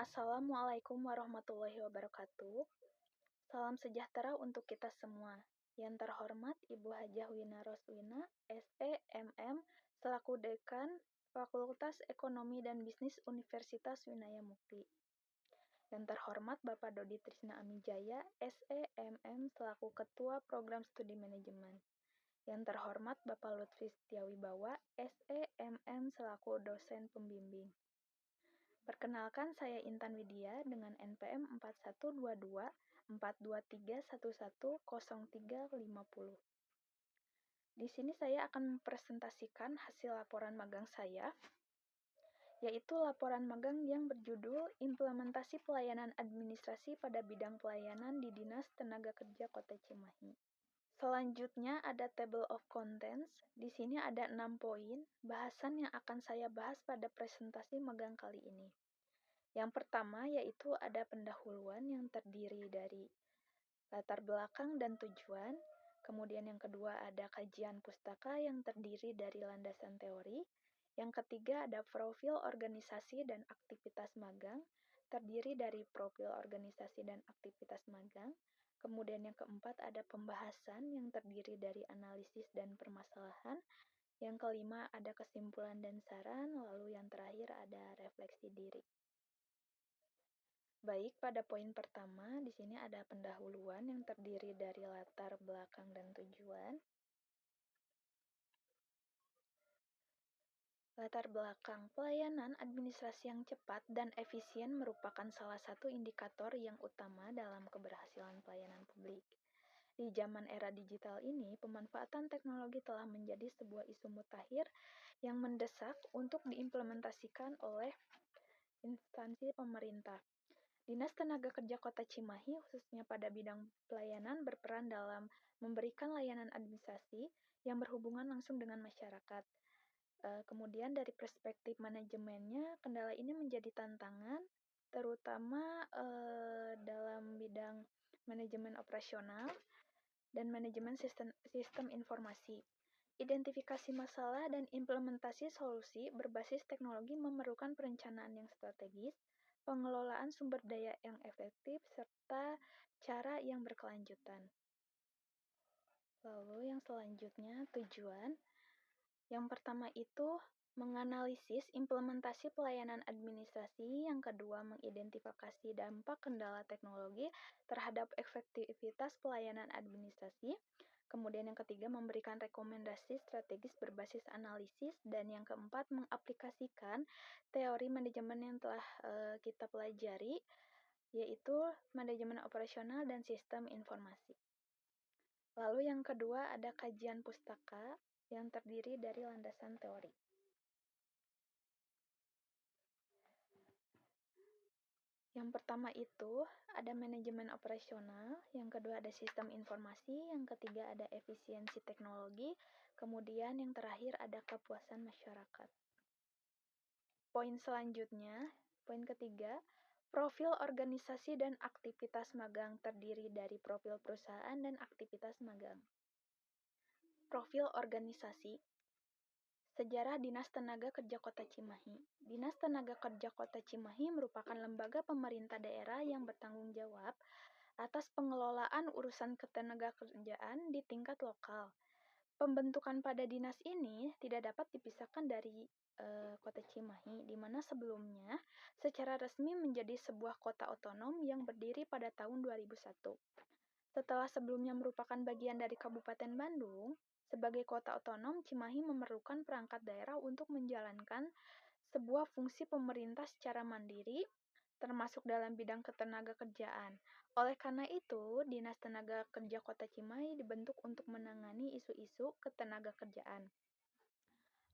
Assalamualaikum warahmatullahi wabarakatuh. Salam sejahtera untuk kita semua. Yang terhormat Ibu Hajah Wina Roswina, SEMM, selaku Dekan Fakultas Ekonomi dan Bisnis Universitas Winaya Mukti. Yang terhormat Bapak Dodi Trisna Amijaya, SEMM, selaku Ketua Program Studi Manajemen. Yang terhormat Bapak Lutfi Setiawibawa, SEMM, selaku Dosen Pembimbing. Perkenalkan, saya Intan Widya dengan NPM 4122-423110350. Di sini saya akan mempresentasikan hasil laporan magang saya, yaitu laporan magang yang berjudul Implementasi Pelayanan Administrasi pada Bidang Pelayanan di Dinas Tenaga Kerja Kota Cimahi. Selanjutnya ada table of contents. Di sini ada 6 poin bahasan yang akan saya bahas pada presentasi magang kali ini. Yang pertama yaitu ada pendahuluan yang terdiri dari latar belakang dan tujuan. Kemudian yang kedua ada kajian pustaka yang terdiri dari landasan teori. Yang ketiga ada profil organisasi dan aktivitas magang, terdiri dari profil organisasi dan aktivitas magang. Kemudian yang keempat ada pembahasan yang terdiri dari analisis dan permasalahan. Yang kelima ada kesimpulan dan saran, lalu yang terakhir ada refleksi diri. Baik, pada poin pertama, di sini ada pendahuluan yang terdiri dari latar belakang dan tujuan. Latar belakang pelayanan administrasi yang cepat dan efisien merupakan salah satu indikator yang utama dalam keberhasilan pelayanan publik. Di zaman era digital ini, pemanfaatan teknologi telah menjadi sebuah isu mutakhir yang mendesak untuk diimplementasikan oleh instansi pemerintah. Dinas Tenaga Kerja Kota Cimahi, khususnya pada bidang pelayanan, berperan dalam memberikan layanan administrasi yang berhubungan langsung dengan masyarakat. Kemudian dari perspektif manajemennya, kendala ini menjadi tantangan, terutama dalam bidang manajemen operasional dan manajemen sistem informasi. Identifikasi masalah dan implementasi solusi berbasis teknologi memerlukan perencanaan yang strategis, pengelolaan sumber daya yang efektif, serta cara yang berkelanjutan. Lalu yang selanjutnya, tujuan. Yang pertama itu menganalisis implementasi pelayanan administrasi, yang kedua mengidentifikasi dampak kendala teknologi terhadap efektivitas pelayanan administrasi, kemudian yang ketiga memberikan rekomendasi strategis berbasis analisis, dan yang keempat mengaplikasikan teori manajemen yang telah kita pelajari, yaitu manajemen operasional dan sistem informasi. Lalu yang kedua ada kajian pustaka yang terdiri dari landasan teori. Yang pertama itu ada manajemen operasional, yang kedua ada sistem informasi, yang ketiga ada efisiensi teknologi, kemudian yang terakhir ada kepuasan masyarakat. Poin selanjutnya, poin ketiga, profil organisasi dan aktivitas magang terdiri dari profil perusahaan dan aktivitas magang. Profil organisasi. Sejarah Dinas Tenaga Kerja Kota Cimahi. Dinas Tenaga Kerja Kota Cimahi merupakan lembaga pemerintah daerah yang bertanggung jawab atas pengelolaan urusan ketenagakerjaan di tingkat lokal. Pembentukan pada dinas ini tidak dapat dipisahkan dari Kota Cimahi, di mana sebelumnya secara resmi menjadi sebuah kota otonom yang berdiri pada tahun 2001. Setelah sebelumnya merupakan bagian dari Kabupaten Bandung, sebagai kota otonom, Cimahi memerlukan perangkat daerah untuk menjalankan sebuah fungsi pemerintah secara mandiri, termasuk dalam bidang ketenagakerjaan. Oleh karena itu, Dinas Tenaga Kerja Kota Cimahi dibentuk untuk menangani isu-isu ketenagakerjaan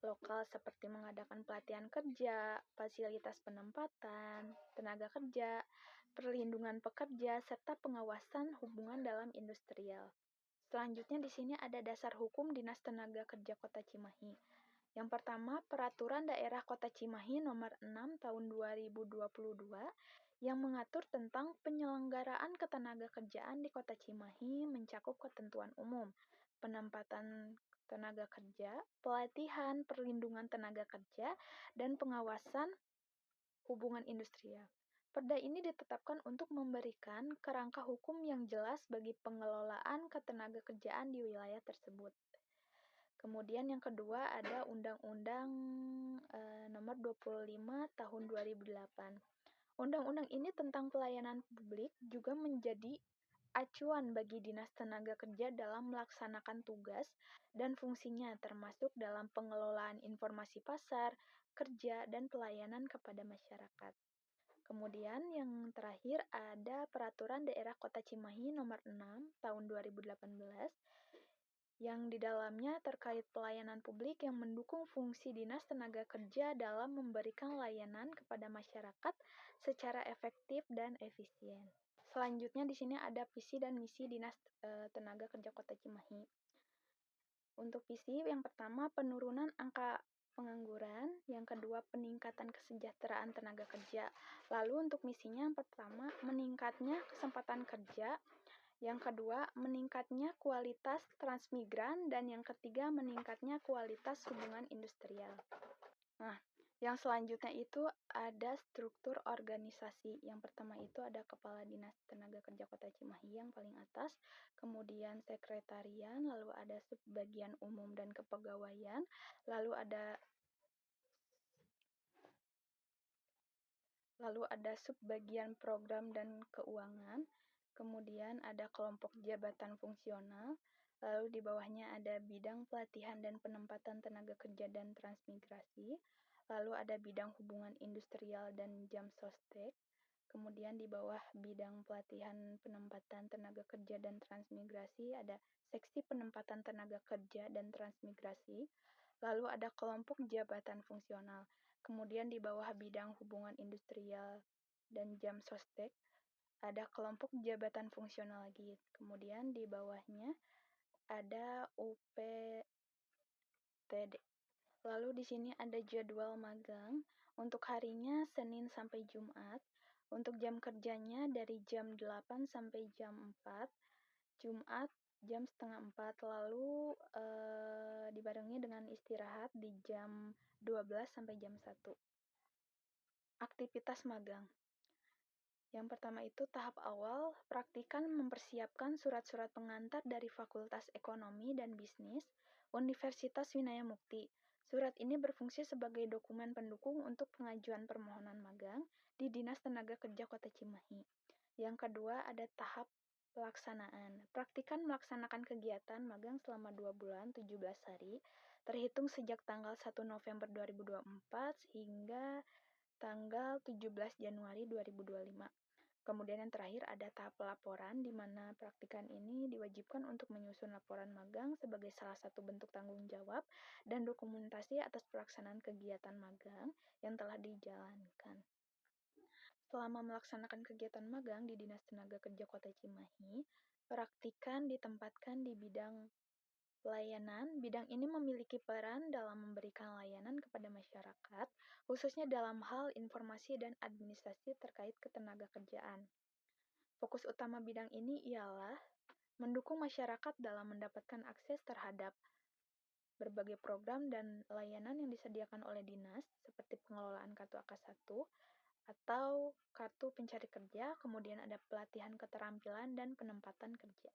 lokal seperti mengadakan pelatihan kerja, fasilitas penempatan, tenaga kerja, perlindungan pekerja, serta pengawasan hubungan dalam industrial. Selanjutnya di sini ada dasar hukum Dinas Tenaga Kerja Kota Cimahi. Yang pertama, Peraturan Daerah Kota Cimahi Nomor 6 Tahun 2022 yang mengatur tentang penyelenggaraan ketenagakerjaan di Kota Cimahi mencakup ketentuan umum, penempatan tenaga kerja, pelatihan, perlindungan tenaga kerja, dan pengawasan hubungan industrial. Perda ini ditetapkan untuk memberikan kerangka hukum yang jelas bagi pengelolaan ketenagakerjaan di wilayah tersebut. Kemudian yang kedua ada Undang-Undang Nomor 25 Tahun 2008. Undang-undang ini tentang pelayanan publik juga menjadi acuan bagi Dinas Tenaga Kerja dalam melaksanakan tugas dan fungsinya termasuk dalam pengelolaan informasi pasar, kerja, dan pelayanan kepada masyarakat. Kemudian yang terakhir ada Peraturan Daerah Kota Cimahi Nomor 6 Tahun 2018 yang di dalamnya terkait pelayanan publik yang mendukung fungsi Dinas Tenaga Kerja dalam memberikan layanan kepada masyarakat secara efektif dan efisien. Selanjutnya di sini ada visi dan misi Dinas Tenaga Kerja Kota Cimahi. Untuk visi yang pertama penurunan angka pengangguran, yang kedua peningkatan kesejahteraan tenaga kerja. Lalu untuk misinya yang pertama meningkatnya kesempatan kerja, yang kedua meningkatnya kualitas transmigran, dan yang ketiga meningkatnya kualitas hubungan industrial. Nah, yang selanjutnya itu ada struktur organisasi. Yang pertama itu ada Kepala Dinas Tenaga Kerja Kota Cimahi yang paling atas, kemudian sekretarian, lalu ada subbagian umum dan kepegawaian, lalu ada subbagian program dan keuangan, kemudian ada kelompok jabatan fungsional, lalu di bawahnya ada bidang pelatihan dan penempatan tenaga kerja dan transmigrasi, lalu ada bidang hubungan industrial dan jam sostek, kemudian di bawah bidang pelatihan penempatan tenaga kerja dan transmigrasi ada seksi penempatan tenaga kerja dan transmigrasi, lalu ada kelompok jabatan fungsional, kemudian di bawah bidang hubungan industrial dan jam sostek ada kelompok jabatan fungsional lagi, kemudian di bawahnya ada UPTD. Lalu di sini ada jadwal magang. Untuk harinya Senin sampai Jumat. Untuk jam kerjanya dari jam 8 sampai jam 4. Jumat jam setengah 4. Lalu dibarengi dengan istirahat di jam 12 sampai jam 1. Aktivitas magang. Yang pertama itu tahap awal, praktikan mempersiapkan surat-surat pengantar dari Fakultas Ekonomi dan Bisnis Universitas Winaya Mukti. Surat ini berfungsi sebagai dokumen pendukung untuk pengajuan permohonan magang di Dinas Tenaga Kerja Kota Cimahi. Yang kedua ada tahap pelaksanaan. Praktikan melaksanakan kegiatan magang selama 2 bulan 17 hari, terhitung sejak tanggal 1 November 2024 hingga tanggal 17 Januari 2025. Kemudian yang terakhir ada tahap pelaporan, di mana praktikan ini diwajibkan untuk menyusun laporan magang sebagai salah satu bentuk tanggung jawab dan dokumentasi atas pelaksanaan kegiatan magang yang telah dijalankan. Selama melaksanakan kegiatan magang di Dinas Tenaga Kerja Kota Cimahi, praktikan ditempatkan di bidang pelayanan. Bidang ini memiliki peran dalam memberikan layanan kepada masyarakat, khususnya dalam hal informasi dan administrasi terkait ketenagakerjaan. Fokus utama bidang ini ialah mendukung masyarakat dalam mendapatkan akses terhadap berbagai program dan layanan yang disediakan oleh dinas, seperti pengelolaan kartu AK1 atau kartu pencari kerja, kemudian ada pelatihan keterampilan dan penempatan kerja.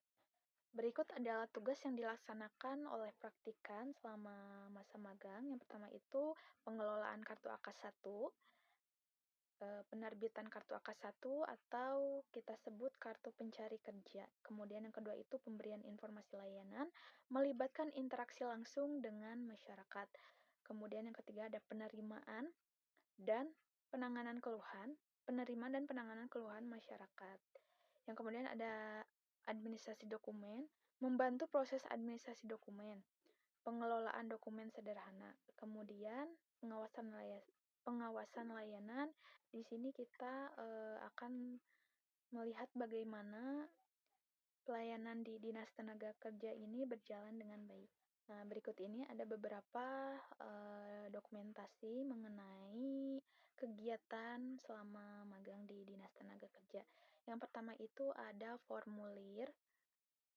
Berikut adalah tugas yang dilaksanakan oleh praktikan selama masa magang. Yang pertama itu pengelolaan kartu AK1, penerbitan kartu AK1 atau kita sebut kartu pencari kerja. Kemudian yang kedua itu pemberian informasi layanan, melibatkan interaksi langsung dengan masyarakat. Kemudian yang ketiga ada penerimaan dan penanganan keluhan masyarakat. Yang kemudian ada administrasi dokumen, membantu proses administrasi dokumen, pengelolaan dokumen sederhana. Kemudian pengawasan layanan. Di sini kita akan melihat bagaimana pelayanan di Dinas Tenaga Kerja ini berjalan dengan baik. Nah, berikut ini ada beberapa dokumentasi mengenai kegiatan selama magang di Dinas Tenaga Kerja. Yang pertama itu ada formulir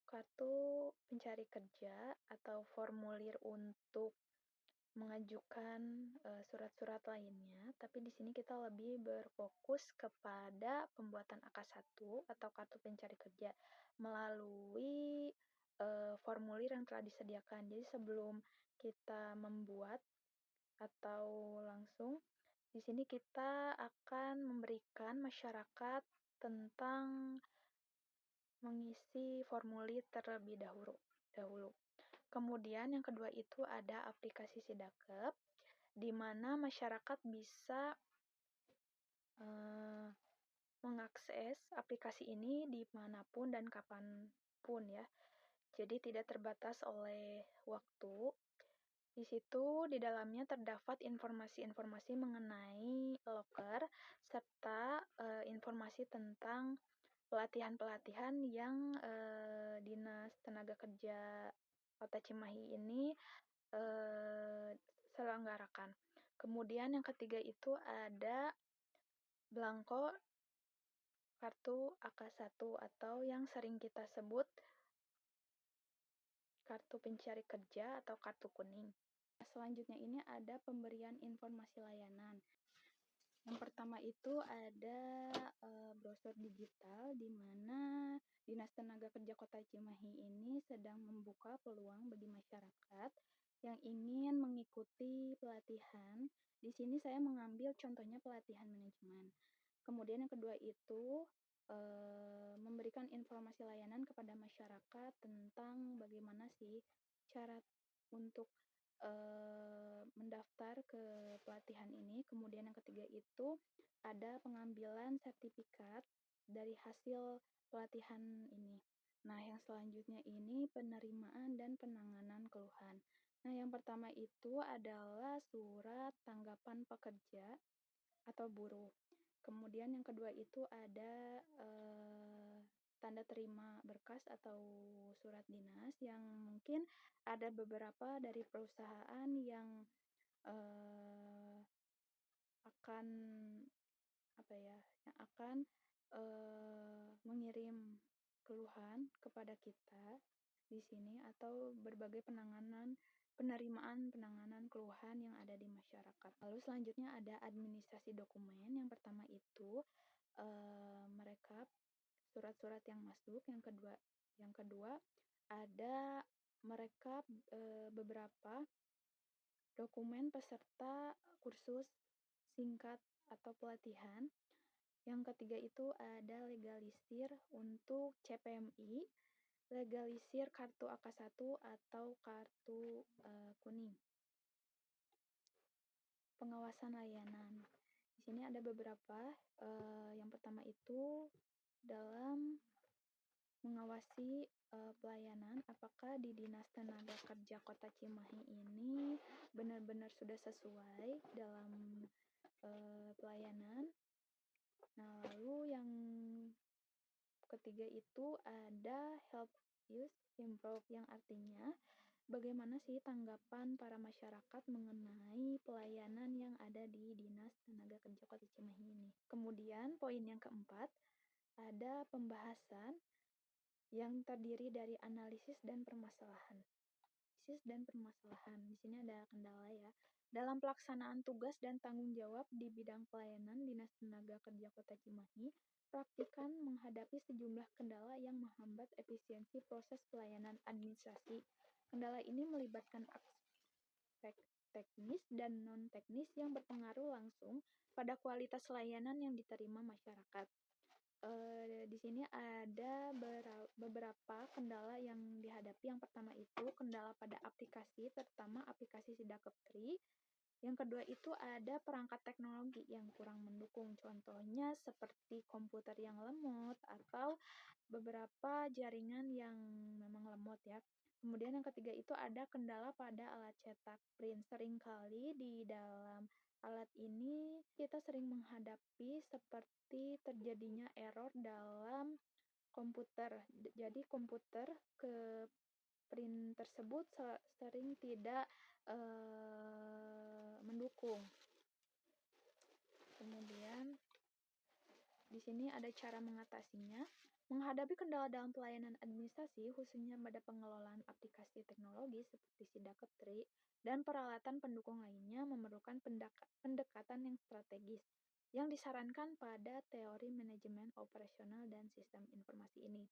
kartu pencari kerja atau formulir untuk mengajukan surat-surat lainnya, tapi di sini kita lebih berfokus kepada pembuatan AK1 atau kartu pencari kerja melalui formulir yang telah disediakan. Jadi sebelum kita membuat atau langsung, di sini kita akan memberikan masyarakat tentang mengisi formulir terlebih dahulu. Kemudian yang kedua itu ada aplikasi Sidakep, di mana masyarakat bisa mengakses aplikasi ini dimanapun dan kapanpun ya. Jadi tidak terbatas oleh waktu. Di situ di dalamnya terdapat informasi-informasi mengenai loker serta informasi tentang pelatihan-pelatihan yang Dinas Tenaga Kerja Kota Cimahi ini selenggarakan. Kemudian yang ketiga itu ada belangko kartu AK1 atau yang sering kita sebut kartu pencari kerja atau kartu kuning. Selanjutnya ini ada pemberian informasi layanan. Yang pertama itu ada brosur digital di mana Dinas Tenaga Kerja Kota Cimahi ini sedang membuka peluang bagi masyarakat yang ingin mengikuti pelatihan. Di sini saya mengambil contohnya pelatihan manajemen. Kemudian yang kedua itu memberikan informasi layanan kepada masyarakat tentang bagaimana sih cara untuk mendaftar ke pelatihan ini. Kemudian yang ketiga itu ada pengambilan sertifikat dari hasil pelatihan ini. Nah, yang selanjutnya ini penerimaan dan penanganan keluhan. Nah, yang pertama itu adalah surat tanggapan pekerja atau buruh. Kemudian yang kedua itu ada tanda terima berkas atau surat dinas yang mungkin ada beberapa dari perusahaan yang akan mengirim keluhan kepada kita di sini atau berbagai penerimaan keluhan yang ada di masyarakat. Lalu selanjutnya ada administrasi dokumen. Yang pertama itu merekap surat-surat yang masuk. Yang kedua ada merekap beberapa dokumen peserta kursus singkat atau pelatihan. Yang ketiga itu ada legalisir untuk CPMI, legalisir kartu AK1 atau kartu kuning. Pengawasan layanan. Di sini ada beberapa. Yang pertama itu dalam mengawasi pelayanan, apakah di Dinas Tenaga Kerja Kota Cimahi ini benar-benar sudah sesuai dalam pelayanan. Nah, lalu yang ketiga itu ada help use improve, yang artinya bagaimana sih tanggapan para masyarakat mengenai pelayanan yang ada di Dinas Tenaga Kerja Kota Cimahi ini. Kemudian poin yang keempat ada pembahasan yang terdiri dari analisis dan permasalahan. Di sini ada kendala ya. Dalam pelaksanaan tugas dan tanggung jawab di bidang pelayanan Dinas Tenaga Kerja Kota Cimahi, praktikan menghadapi sejumlah kendala yang menghambat efisiensi proses pelayanan administrasi. Kendala ini melibatkan aspek teknis dan non-teknis yang berpengaruh langsung pada kualitas layanan yang diterima masyarakat. Di sini ada beberapa kendala yang dihadapi. Yang pertama itu kendala pada aplikasi, terutama aplikasi Sidakep 3. Yang kedua itu ada perangkat teknologi yang kurang mendukung, contohnya seperti komputer yang lemot atau beberapa jaringan yang memang lemot ya. Kemudian yang ketiga itu ada kendala pada alat cetak print. Seringkali di dalam alat ini kita sering menghadapi seperti terjadinya error dalam komputer. Jadi komputer ke print tersebut sering tidak mendukung. Kemudian di sini ada cara mengatasinya. Menghadapi kendala dalam pelayanan administrasi, khususnya pada pengelolaan aplikasi teknologi seperti Sidakeptri dan peralatan pendukung lainnya memerlukan pendekatan yang strategis yang disarankan pada teori manajemen operasional dan sistem informasi ini.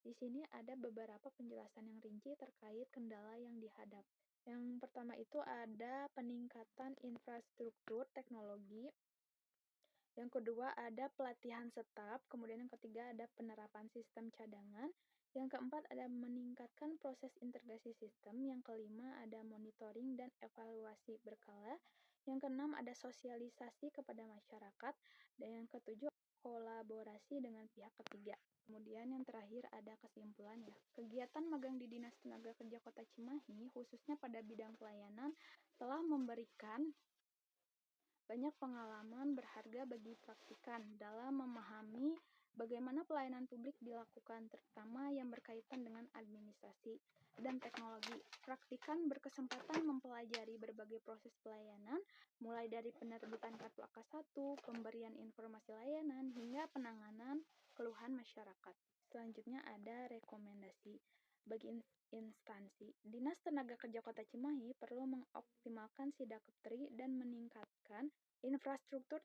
Di sini ada beberapa penjelasan yang rinci terkait kendala yang dihadap. Yang pertama itu ada peningkatan infrastruktur teknologi, yang kedua ada pelatihan staf, kemudian yang ketiga ada penerapan sistem cadangan, yang keempat ada meningkatkan proses integrasi sistem, yang kelima ada monitoring dan evaluasi berkala, yang keenam ada sosialisasi kepada masyarakat, dan yang ketujuh kolaborasi dengan pihak ketiga. Kemudian yang terakhir ada kesimpulan ya. Kegiatan magang di Dinas Tenaga Kerja Kota Cimahi, khususnya pada bidang pelayanan, telah memberikan banyak pengalaman berharga bagi praktikan dalam memahami bagaimana pelayanan publik dilakukan, terutama yang berkaitan dengan administrasi dan teknologi. Praktikan berkesempatan mempelajari berbagai proses pelayanan, mulai dari penerbitan kartu AK1, pemberian informasi layanan, hingga penanganan keluhan masyarakat. Selanjutnya ada rekomendasi. Bagi instansi, Dinas Tenaga Kerja Kota Cimahi perlu mengoptimalkan Sidakeptri dan meningkatkan infrastruktur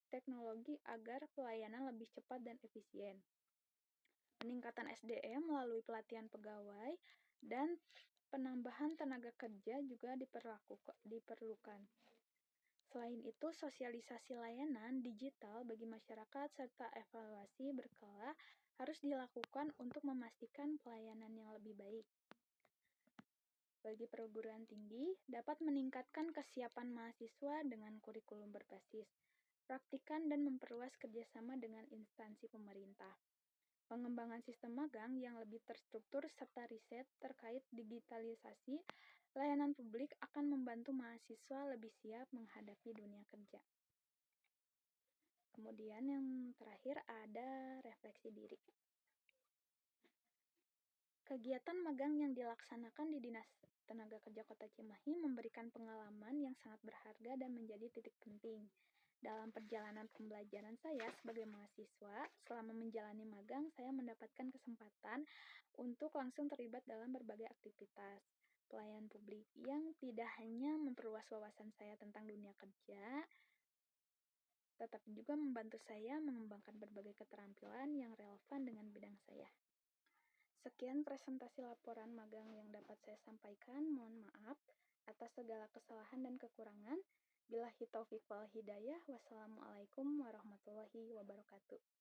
teknologi agar pelayanan lebih cepat dan efisien. Peningkatan SDM melalui pelatihan pegawai dan penambahan tenaga kerja juga diperlukan. Selain itu, sosialisasi layanan digital bagi masyarakat serta evaluasi berkala harus dilakukan untuk memastikan pelayanan yang lebih baik. Bagi perguruan tinggi, dapat meningkatkan kesiapan mahasiswa dengan kurikulum berbasis praktikan dan memperluas kerjasama dengan instansi pemerintah. Pengembangan sistem magang yang lebih terstruktur serta riset terkait digitalisasi layanan publik akan membantu mahasiswa lebih siap menghadapi dunia kerja. Kemudian yang terakhir ada refleksi diri. Kegiatan magang yang dilaksanakan di Dinas Tenaga Kerja Kota Cimahi memberikan pengalaman yang sangat berharga dan menjadi titik penting dalam perjalanan pembelajaran saya sebagai mahasiswa. Selama menjalani magang, saya mendapatkan kesempatan untuk langsung terlibat dalam berbagai aktivitas pelayanan publik yang tidak hanya memperluas wawasan saya tentang dunia kerja, tetapi juga membantu saya mengembangkan berbagai keterampilan yang relevan dengan bidang saya. Sekian presentasi laporan magang yang dapat saya sampaikan. Mohon maaf atas segala kesalahan dan kekurangan. Billahi taufiq wal hidayah. Wassalamualaikum warahmatullahi wabarakatuh.